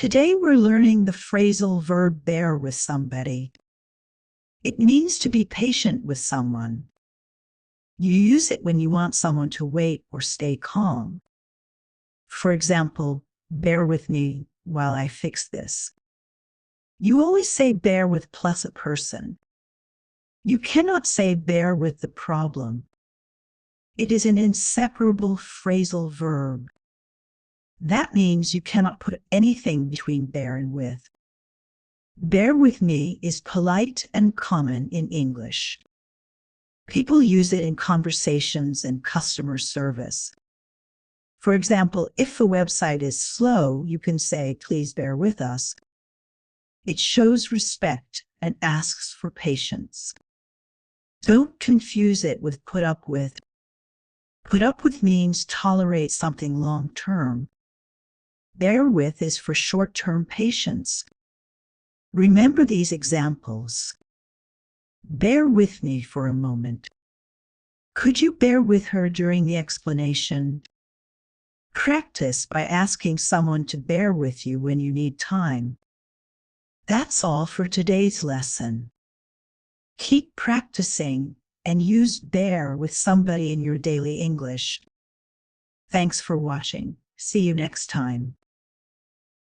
Today we're learning the phrasal verb bear with somebody. It means to be patient with someone. You use it when you want someone to wait or stay calm. For example, bear with me while I fix this. You always say bear with plus a person. You cannot say bear with the problem. It is an inseparable phrasal verb. That means you cannot put anything between bear and with. Bear with me is polite and common in English. People use it in conversations and customer service. For example, if a website is slow, you can say, please bear with us. It shows respect and asks for patience. Don't confuse it with put up with. Put up with means tolerate something long-term. Bear with is for short-term patience. Remember these examples. Bear with me for a moment. Could you bear with her during the explanation? Practice by asking someone to bear with you when you need time. That's all for today's lesson. Keep practicing and use bear with somebody in your daily English. Thanks for watching. See you next time.